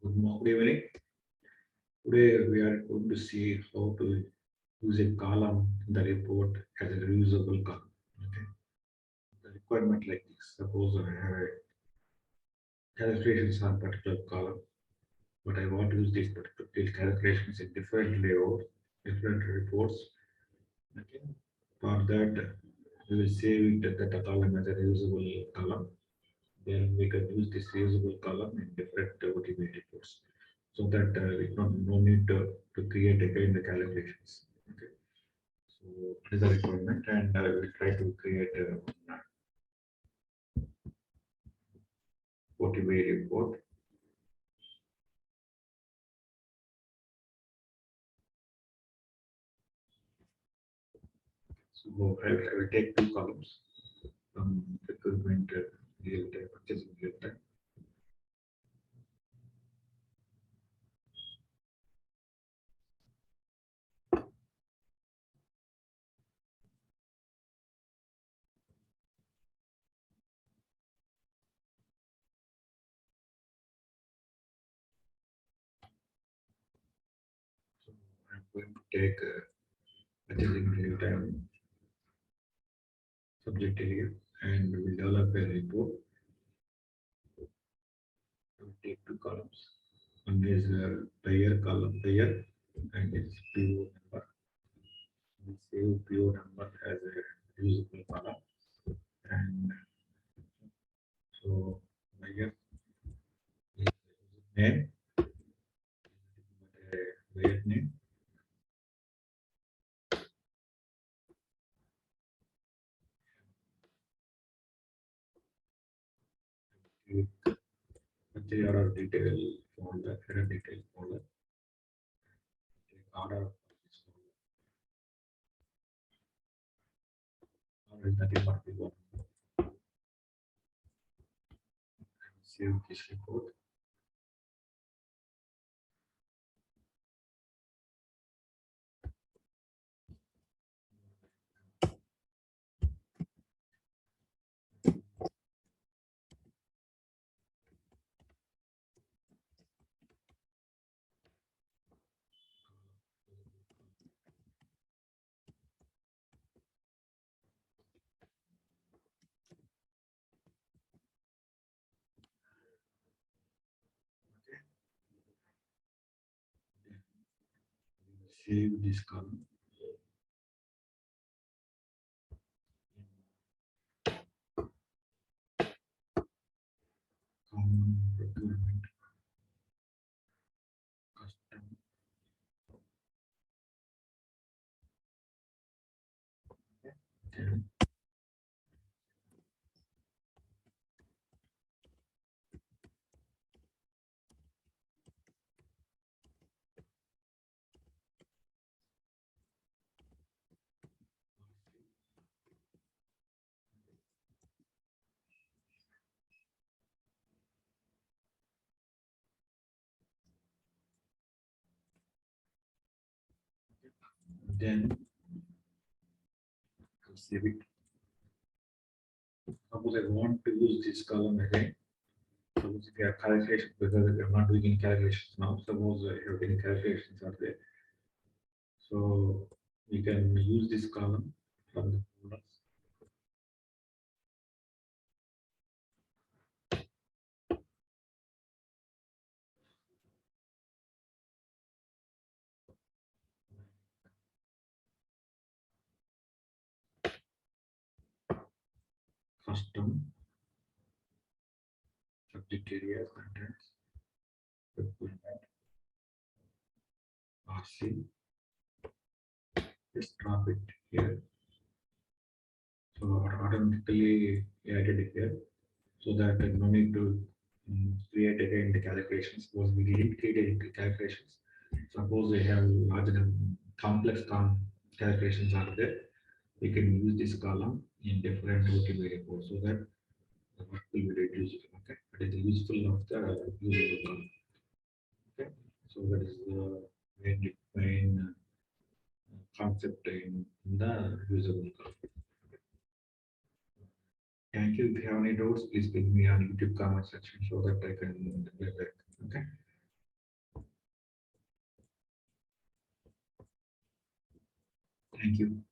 Good evening. Today we are going to see how to use a column in the report as a reusable column. Okay. The requirement like this. Suppose I have a calculations on particular column, but I want to use these particular calculations in different layout, different reports. Okay. For that, we will save it the column as a reusable column. Then we can use this reusable column in different OTBI reports, so that we no need to create again the calculations. Okay. So it is a requirement, and we will try to create a OTBI report. So I will take two columns from recruitment real time, purchasing real time. So I'm going to take purchasing real time subject area, and we will develop a report. I will take two columns. One is buyer column buyer, and its PO number. We save PO number as a usable column, and so buyer is name, buyer name. Purchase order detail folder, error detail folder. Take order of this folder. Order is nothing but PO. Save this report. Save this column. Common procurement custom. Okay. Then I'll save it. Suppose I want to use this column again. Suppose if you have calculations, because I'm not doing any calculations now. Suppose I have any calculations are there. So we can use this column from the folders. Custom subject area contents, procurement, RC. Just drop it here. So automatically added it here, so that no need to create again the calculations. Suppose we didn't create the calculations. Suppose we have large complex calculations are there. We can use this column in different OTBI reports, so that the work will be reduced. Okay, that is the useful of the usable column. Okay, so that is the main concept in the usable column. Thank you. If you have any doubts, please ping me on YouTube comment section so that I can get back. Okay. Thank you.